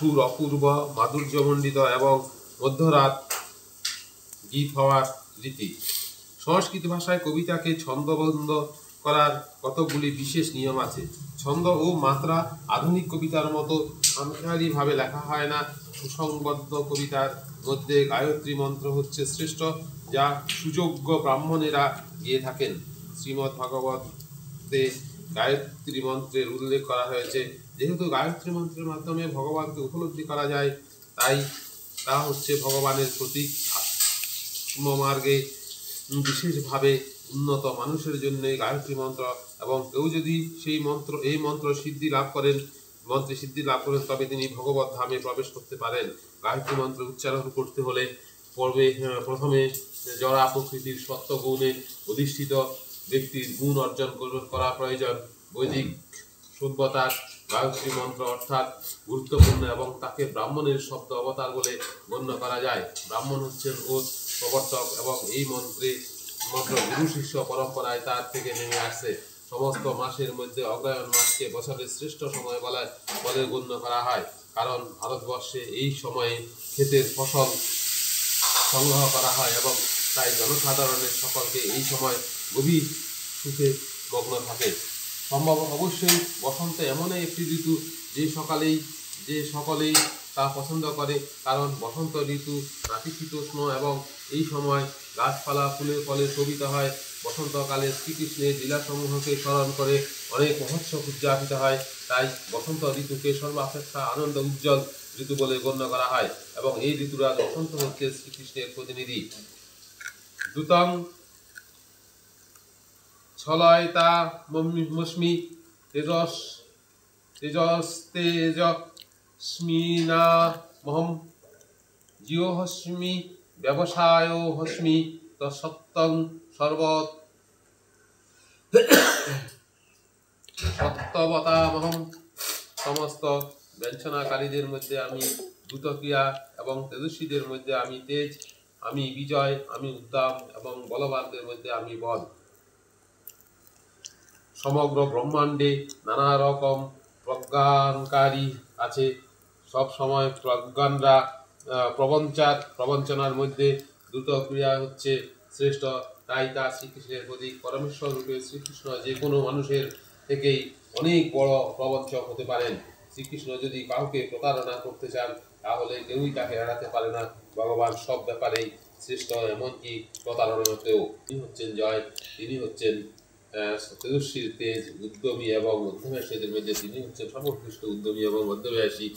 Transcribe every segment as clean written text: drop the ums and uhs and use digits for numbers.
সুর অপূর্ব মাধুর্যমণ্ডিত এবং মধ্যরাত গীত হওয়ার রীতি। সংস্কৃত ভাষায় কবিতাকে ছন্দবদ্ধ করার কতকগুলি বিশেষ নিয়ম আছে। ছন্দ ও মাত্রা আধুনিক কবিতার মতো খামখেয়ালিভাবে লেখা হয় না। সুসংবদ্ধ কবিতার মধ্যে গায়ত্রী মন্ত্র হচ্ছে শ্রেষ্ঠ, যা সুযোগ্য ব্রাহ্মণেরা গিয়ে থাকেন। শ্রীমদ্ ভাগবতে গায়ত্রী মন্ত্রের উল্লেখ করা হয়েছে। যেহেতু গায়ত্রী মন্ত্রের মাধ্যমে ভগবানকে উপলব্ধি করা যায়, তাই তা হচ্ছে ভগবানের প্রতীক। আত্মমার্গে বিশেষভাবে উন্নত মানুষের জন্য গায়ত্রী মন্ত্র, এবং কেউ যদি এই মন্ত্রে সিদ্ধি লাভ করেন, তবে তিনি ভগবত ধামে প্রবেশ করতে পারেন। গায়ত্রী মন্ত্র উচ্চারণ করতে হলে প্রথমে জড়া প্রকৃতির সত্য গুণে অধিষ্ঠিত ব্যক্তির গুণ অর্জন করা প্রয়োজন। বৈদিক সভ্যতার গায়ত্রী মন্ত্র অর্থাৎ গুরুত্বপূর্ণ এবং তাকে ব্রাহ্মণের শব্দ অবতার বলে গণ্য করা যায়। ব্রাহ্মণ হচ্ছেন ওর প্রবর্তক এবং এই মন্ত্র গুরু শিষ্য পরম্পরায় তার থেকে নেমে আসছে। সমস্ত মাসের মধ্যে অগ্রহায়ণ মাসকে বছরের শ্রেষ্ঠ সময় বলে গণ্য করা হয়, কারণ ভারতবর্ষে এই সময়ে ক্ষেতের ফসল সংগ্রহ করা হয় এবং তাই জনসাধারণের সকলকে এই সময় গভীর সুখে মগ্ন থাকে। সম্ভব অবশ্যই বসন্ত এমন একটি ঋতু যে সকলেই তা পছন্দ করে, কারণ বসন্ত ঋতু নাতিশীতোষ্ণ এবং এই সময় গাছপালা ফুলে ফলে শোভিত হয়। বসন্তকালে শ্রীকৃষ্ণের লীলাসমূহকে স্মরণ করে অনেক মহোৎসব উদযাপিত হয়। তাই বসন্ত ঋতুকে সর্বাপেক্ষা আনন্দ উজ্জ্বল ঋতু বলে গণ্য করা হয় এবং এই ঋতুরাজ বসন্ত হচ্ছে শ্রীকৃষ্ণের প্রতিনিধি। দ্যুতং ছলয়তা মস্মি তেজস্তেজস্মিনামহম জিওহস্মি ব্যবসায়োহস্মি তৎসত্যং সত্যবতামহম। সমস্ত ব্যঞ্জনাকারীদের মধ্যে আমি দ্রুতক্রিয়া এবং তেজস্বীদের মধ্যে আমি তেজ, আমি বিজয়, আমি উদ্দাম এবং বলবানদের মধ্যে আমি বল। সমগ্র ব্রহ্মাণ্ডে নানা রকম প্রজ্ঞানকারী আছে। সব সময় প্রজ্ঞানরা প্রবঞ্চনার মধ্যে দ্রুত ক্রিয়া হচ্ছে শ্রেষ্ঠ, তাই তা শ্রীকৃষ্ণের প্রতীক। পরমেশ্বর রূপে শ্রীকৃষ্ণ যে কোনো মানুষের থেকেই অনেক বড় প্রবঞ্চক হতে পারেন। শ্রীকৃষ্ণ যদি কাউকে প্রতারণা করতে চান, তাহলে কেউই তাকে এড়াতে পারে না। ভগবান সব ব্যাপারেই শ্রেষ্ঠ, এমনকি প্রতারণাতেও। তিনি হচ্ছেন জয়, তিনি হচ্ছেন তেজস্বীর তেজ, উদ্যমী এবং মধ্যময়াসীদের মধ্যে তিনি হচ্ছেন সর্বশ্রেষ্ঠ উদ্যমী এবং মধ্যময়াসী।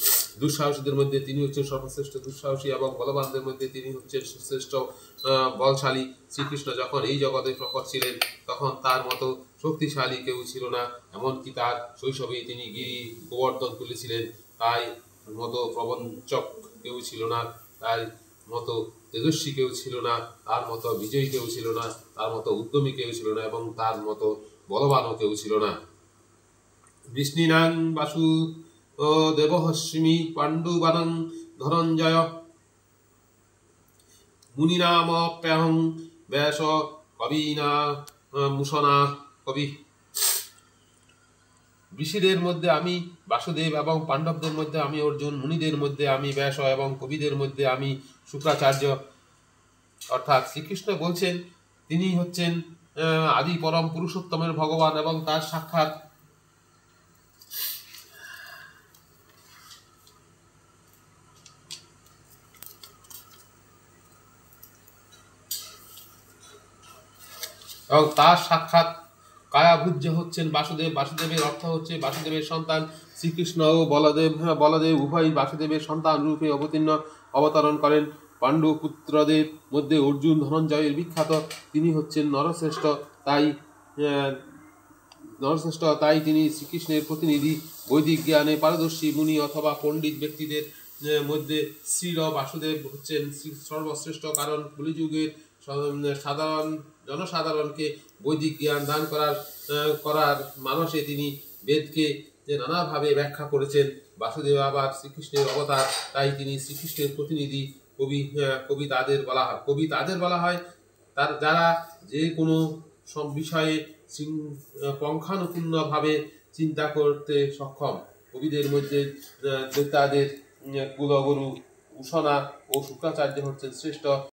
দুঃসাহসীদের মধ্যে তিনি হচ্ছেন সর্বশ্রেষ্ঠ দুঃসাহসী এবং বলবানদের মধ্যে তিনি হচ্ছেন শ্রেষ্ঠ বলশালী। শ্রীকৃষ্ণ যখন এই জগতে প্রকট ছিলেন, তখন তার মতো শক্তিশালী কেউ ছিল না, এমনকি তার শৈশবেই তিনি গিরি গোবর্ধন তুলেছিলেন। তাই মতো প্রবঞ্চক কেউ ছিল না, তাই মতো তেজস্বী কেউ ছিল না, তার মতো বিজয়ী কেউ ছিল না, তার মতো উদ্যমী কেউ ছিল না এবং তার মতো বলবানও কেউ ছিল না। বৃষ্ণিনাং বাসু দেবহস্মি পাণ্ডুবানং ধনঞ্জয় মুনিনামপ্যহং ব্যাস কবিনা মুসনা কবি। ঋষিদের মধ্যে আমি বাসুদেব এবং পাণ্ডবদের মধ্যে আমি অর্জুন, মুনিদের মধ্যে আমি ব্যাস এবং কবিদের মধ্যে আমি শুক্রাচার্য। অর্থাৎ শ্রীকৃষ্ণ বলছেন তিনি হচ্ছেন আদি পরম পুরুষোত্তমের ভগবান এবং তার সাক্ষাৎ কায়াভুজ্য হচ্ছেন বাসুদেব। বাসুদেবের অর্থ হচ্ছে বাসুদেবের সন্তান। শ্রীকৃষ্ণ ও বলদেব উভয়ই বাসুদেবের সন্তান রূপে অবতরণ করেন। পাণ্ডু পুত্রদের মধ্যে অর্জুন ধনঞ্জয়ের বিখ্যাত। তিনি হচ্ছেন নরশ্রেষ্ঠ, তাই তিনি শ্রীকৃষ্ণের প্রতিনিধি। বৈদিক জ্ঞানে পারদর্শী মুনি অথবা পণ্ডিত ব্যক্তিদের মধ্যে শ্রীর বাসুদেব হচ্ছেন সর্বশ্রেষ্ঠ, কারণ কলিযুগের জনসাধারণকে বৈদিক জ্ঞান দান করার মানসে তিনি বেদকে নানাভাবে ব্যাখ্যা করেছেন। বাসুদেব আবার শ্রীকৃষ্ণের অবতার, তাই তিনি শ্রীকৃষ্ণের প্রতিনিধি। কবি তাদের বলা হয় যারা যে কোনো বিষয়ে পুঙ্খানুপুঙ্খভাবে চিন্তা করতে সক্ষম। কবিদের মধ্যে দৈত্যাদের কুলগুরু উষণা ও শুক্রাচার্য হচ্ছেন শ্রেষ্ঠ